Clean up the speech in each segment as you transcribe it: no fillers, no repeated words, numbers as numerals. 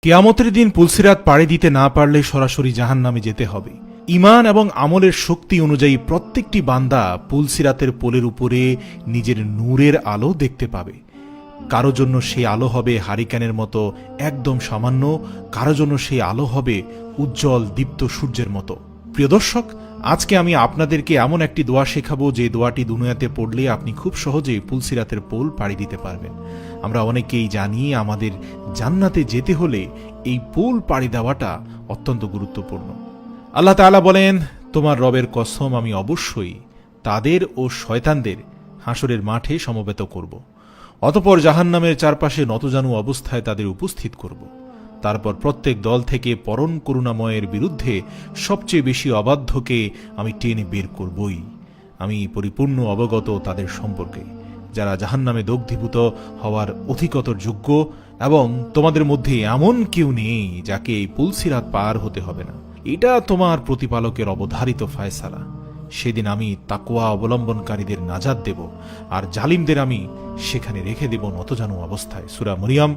কিয়ামতের দিন পুলসিরাত পাড়ি দিতে না পারলে সরাসরি জাহান্নামে যেতে হবে। ঈমান এবং আমলের শক্তি অনুযায়ী প্রত্যেকটি বান্দা পুলসিরাতের পোলের উপরে নিজের নূরের আলো দেখতে পাবে। কারো জন্য সেই আলো হবে হারিকেনের মতো একদম সামান্য, কারো জন্য সেই আলো হবে উজ্জ্বল দীপ্ত সূর্যের মতো। প্রিয় দর্শক, আজকে আমি আপনাদেরকে এমন একটি দোয়া শেখাবো যে দোয়াটি দুনিয়াতে পড়লে আপনি খুব সহজেই পুলসিরাতের পোল পাড়ি দিতে পারবেন। আমরা অনেকেই জানি আমাদের জান্নাতে যেতে হলে এই পোল পাড়ি দেওয়াটা অত্যন্ত গুরুত্বপূর্ণ। আল্লাহ তাআলা বলেন, তোমার রবের কসম, আমি অবশ্যই তাদের ও শয়তানদের হাসরের মাঠে সমবেত করব। অতঃপর জাহান্নামের চারপাশে নতজানু অবস্থায় তাদের উপস্থিত করব। তারপর প্রত্যেক দল থেকে পরম করুণাময়ের বিরুদ্ধে সবচেয়ে বেশি অবাধ্যকে আমি টেনে বের করবই। আমি পরিপূর্ণ অবগত তাদের সম্পর্কে, যারা জাহান্নামে দগ্ধীভূত হওয়ার অধিকতর যোগ্য, এবং তোমাদের মধ্যে এমন কেউ নেই যাকে এই পুলসিরাত পার হতে হবে না। এটা তোমার প্রতিপালকের অবধারিত ফায়সালা। সেদিন আমি তাকওয়া অবলম্বনকারীদের নাজাত দেব, আর জালিমদের আমি সেখানে রেখে দেব নতজানু অবস্থায়। সূরা মরিয়ম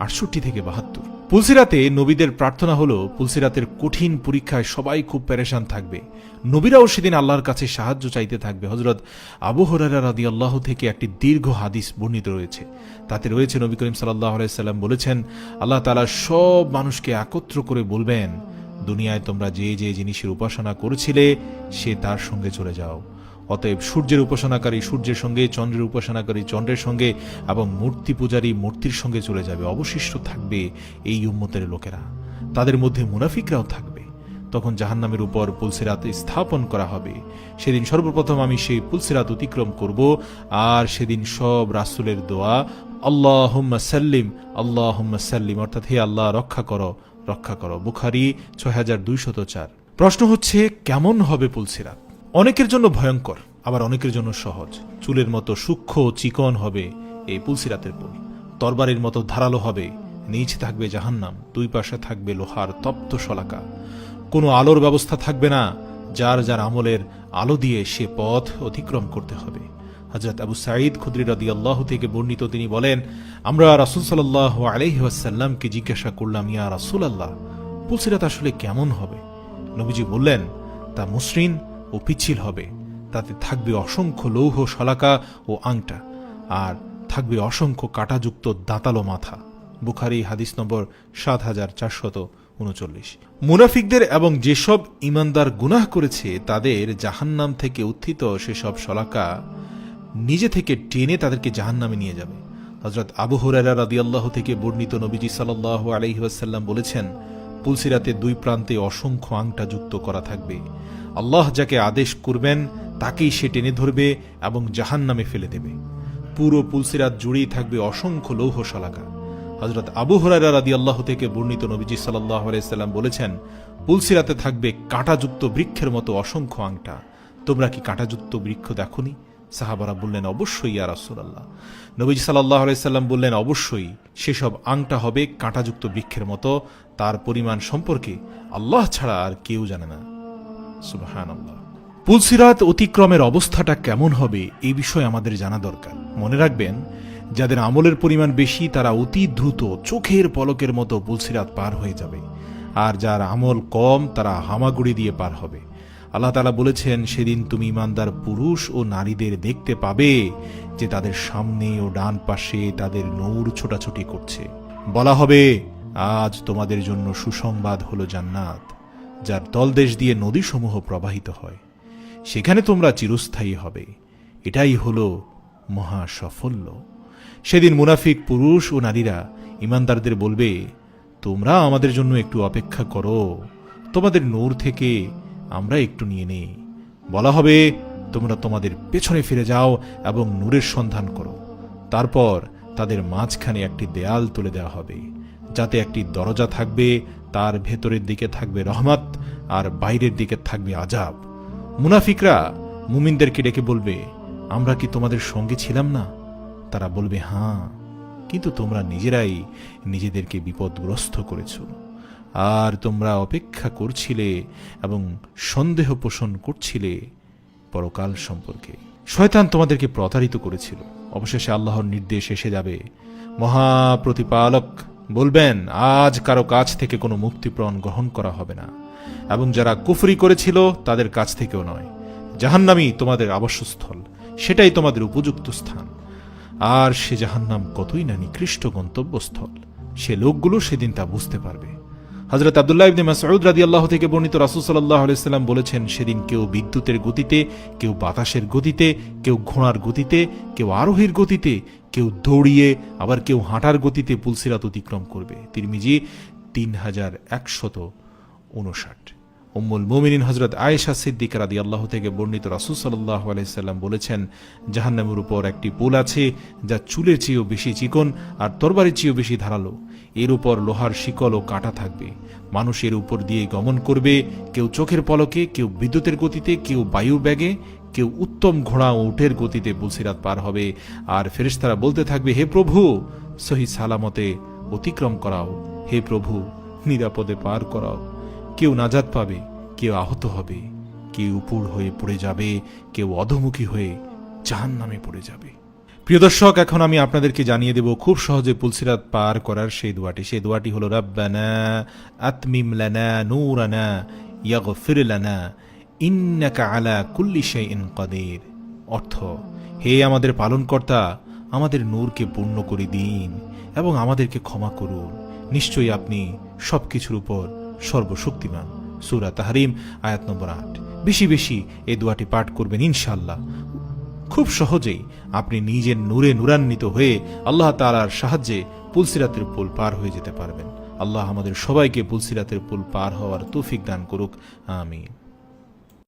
৬৮ থেকে ৭২। পুলসিরাতে নবীদের প্রার্থনা হলো, পুলসিরাতের কঠিন পরীক্ষায় সবাই খুব পেরেশান থাকবে, নবীরাও সেদিন আল্লাহর কাছে সাহায্য চাইতে থাকবে। হযরত আবু হুরায়রা রাদিয়াল্লাহু থেকে একটি দীর্ঘ হাদিস বর্ণিত রয়েছে। তাতে রয়েছে, নবী করিম সাল্লাল্লাহু আলাইহি সাল্লাম বলেছেন, আল্লাহ তাআলা সব মানুষকে একত্র করে বলবেন, দুনিয়ায় তোমরা যে যে জিনিসের উপাসনা করেছিলে সে তার সঙ্গে চলে যাও। অতএব সূর্যের উপাসনাকারী সূর্যের সঙ্গে, চন্দ্রের উপাসনাকারী চন্দ্রের সঙ্গে, এবং মূর্তি পূজারী মূর্তির সঙ্গে চলে যাবে। অবশিষ্ট থাকবে এই উম্মতের লোকেরা, তাদের মধ্যে মুনাফিকরাও থাকবে। তখন জাহান্নামের উপর পুলসিরাত স্থাপন করা হবে। সেদিন সর্বপ্রথম আমি সেই পুলসিরাত অতিক্রম করব, আর সেদিন সব রাসূলের দোয়া আল্লাহুম্মা সাল্লিম আল্লাহুম্মা সাল্লিম, অর্থাৎ হে আল্লাহ রক্ষা করো রক্ষা করো। বুখারী ৬২০৪। প্রশ্ন হচ্ছে, কেমন হবে পুলসিরাত? অনেকের জন্য ভয়ঙ্কর, আবার অনেকের জন্য সহজ। চুলের মতো সূক্ষ্ম চিকন হবে এই পুলসিরাতের পোল, তরবারির মতো ধারালো হবে। নিচে থাকবে জাহান্নাম, দুই পাশে থাকবে লোহার তপ্ত শলাকা। কোনো আলোর ব্যবস্থা থাকবে না, যার যার আমলের আলো দিয়ে সে পথ অতিক্রম করতে হবে। হযরত আবু সাঈদ খুদরি রাদিয়াল্লাহু থেকে বর্ণিত, তিনি বলেন, আমরা রাসূল সাল্লাল্লাহু আলাইহি ওয়াসাল্লামকে জিজ্ঞাসা করলাম, ইয়া রাসূলুল্লাহ, পুলসিরাত আসলে কেমন হবে? নবীজি বললেন, তা মসৃণ ও পিচ্ছিল হবে। তাতে থাকবে অসংখ্য লৌহ শলাকা ও আংটা, আর থাকবে অসংখ্য কাঁটাযুক্ত দাঁতালো মাথা। বুখারী হাদিস নম্বর ৭৪39। মুনাফিকদের এবং যেসব ঈমানদার গুনাহ করেছে তাদের জাহান্নাম থেকে উত্থিত সেসব শলাকা নিজে থেকে টেনে তাদেরকে জাহান্নামে নিয়ে যাবে। হযরত আবু হুরায়রা রাদিয়াল্লাহু থেকে বর্ণিত, নবীজি সাল্লাল্লাহু আলাইহি ওয়াসাল্লাম বলেছেন, পুলসিরাতে দুই প্রান্তে অসংখ্য আংটা যুক্ত করা থাকবে। আল্লাহ যাকে আদেশ করবেন তাকেই সে টেনে ধরবে এবং জাহান্নামে ফেলে দেবে। পুরো পুলসিরাত জুড়েই থাকবে অসংখ্য লৌহ শলাকা। হযরত আবু হুরায়রা রাদিয়াল্লাহু থেকে বর্ণিত, নবীজি সাল্লাল্লাহু আলাইহি সাল্লাম বলেছেন, পুলসিরাতে থাকবে কাঁটাযুক্ত বৃক্ষের মতো অসংখ্য আংটা। তোমরা কি কাঁটাযুক্ত বৃক্ষ দেখোনি? সাহাবারা বললেন, অবশ্যই ইয়া রাসূলুল্লাহ। নবীজি সাল্লাল্লাহু আলাইহি সাল্লাম বললেন, অবশ্যই সেসব আংটা হবে কাঁটাযুক্ত বৃক্ষের মতো। তার পরিমাণ সম্পর্কে আল্লাহ ছাড়া আর কেউ জানে না। সুবহানাল্লাহ। পুলসিরাত অতিক্রমের অবস্থাটা কেমন হবে এই বিষয়ে আমাদের জানা দরকার। মনে রাখবেন, যাদের আমলের পরিমাণ বেশি তারা অতি দ্রুত চোখের পলকের মতো পুলসিরাত পার হয়ে যাবে, আর যার আমল কম তারা হামাগুড়ি দিয়ে পার হবে। আল্লাহ তাআলা বলেছেন, সেদিন তুমি ঈমানদার পুরুষ ও নারীদের দেখতে পাবে যে তাদের সামনে ও ডান পাশে তাদের নূর ছোটাছুটি করছে। বলা হবে, আজ তোমাদের জন্য সুসংবাদ হলো জান্নাত, যার তলদেশ দিয়ে নদীসমূহ প্রবাহিত হয়। সেখানে তোমরা চিরস্থায়ী হবে। এটাই হলো মহা সাফল্য। সেদিন মুনাফিক পুরুষ ও নারীরা ঈমানদারদের বলবে, তোমরা আমাদের জন্য একটু অপেক্ষা করো, তোমাদের নূর থেকে আমরা একটু নিয়ে নেই। বলা হবে, তোমরা তোমাদের পেছনে ফিরে যাও এবং নূরের সন্ধান করো। তারপর তাদের মাঝখানে একটি দেয়াল তুলে দেওয়া হবে, যাতে একটি দরজা থাকবে, তার ভেতরের দিকে থাকবে রহমত আর বাইরের দিকে থাকবে আযাব। মুনাফিকরা মুমিনদেরকে ডেকে বলবে, আমরা কি তোমাদের সঙ্গে ছিলাম না? তারা বলবে, হ্যাঁ, কিন্তু তোমরা নিজেরাই নিজেদেরকে বিপদগ্রস্ত করেছ, আর তোমরা অপেক্ষা করছিলে এবং সন্দেহ পোষণ করছিলে পরকাল সম্পর্কে। শয়তান তোমাদেরকে প্রতারিত করেছিল। অবশেষে আল্লাহর নির্দেশ এসে যাবে, মহাপ্রতিপালক বলবেন আজ কারো কাছ থেকে কোনো মুক্তিপণ গ্রহণ করা হবে না, এবং যারা কুফরি করেছিল তাদের কাছ থেকেও নয়। জাহান্নামই তোমাদের আবাসস্থল, সেটাই তোমাদের উপযুক্ত স্থান। আর সে জাহান্নাম কতই না নিকৃষ্ট গন্তব্যস্থল, সে লোকগুলো সেদিন তা বুঝতে পারবে। হযরত আব্দুল্লাহ ইবনে মাসউদ রাদিয়াল্লাহু থেকে বর্ণিত, রাসূল সাল্লাল্লাহু আলাইহি সাল্লাম বলেছেন, সেদিন কেউ বিদ্যুতের গতিতে, কেউ বাতাসের গতিতে, কেউ ঘোড়ার গতিতে, কেউ আরোহীর গতিতে, কেউ দৌড়িয়ে, আবার কেউ হাঁটার গতিতে পুলসিরাত অতিক্রম করবে। তিরমিজি 3159। উম্মুল মুমিনিন হযরত আয়েশা সিদ্দিকা রাদিয়াল্লাহু থেকে বর্ণিত, রাসূল সাল্লাল্লাহু আলাইহি সাল্লাম বলেছেন, জাহান্নামের উপর একটি পুল আছে যা চুলের চেয়েও বেশি চিকন আর তরবারির চেয়েও বেশি ধারালো। এর উপর লোহার শিকল ও কাঁটা থাকবে। মানুষ এর উপর দিয়ে গমন করবে, কেউ চোখের পলকে, কেউ বিদ্যুতের গতিতে, কেউ বায়ু বেগে, কেউ উত্তম ঘোড়া ও উটের গতিতে পুলসিরাত পার হবে। আর ফেরেশতারা বলতে থাকবে, হে প্রভু, সহি সালামতে অতিক্রম করাও, হে প্রভু, নিরাপদে পার করাও। কেউ নাজাত পাবে, কেউ আহত হবে, কেউ উপর হয়ে পড়ে যাবে, কেউ অধমুখী হয়ে জাহান্নামে পড়ে যাবে। প্রিয় দর্শক, এখন আমি আপনাদেরকে জানিয়ে দেব খুব সহজে পুলসিরাত পার করার সেই দোয়াটি। সেই দোয়াটি হলো, রাব্বানা আতমিম লানা নূরানা ইয়াগফির লানা ইন্নাকা আলা কুল্লি শাইইন কাদির। অর্থ, হে আমাদের পালনকর্তা, আমাদের নূরকে পূর্ণ করে দিন এবং আমাদেরকে ক্ষমা করুন, নিশ্চয়ই আপনি সবকিছুর উপর সর্বশক্তিমান। সূরা তাহরিম আয়াত নম্বর 8। বেশি বেশি এই দোয়াটি পাঠ করবেন, ইনশাআল্লাহ খুব সহজেই আপনি নিজের নূরে নূরান্বিত হয়ে আল্লাহ তাআলার সাহায্যে পুলসিরাতের পুল পার হয়ে যেতে পারবেন। আল্লাহ আমাদের সবাইকে পুলসিরাতের পুল পার হওয়ার তৌফিক দান করুক, আমিন।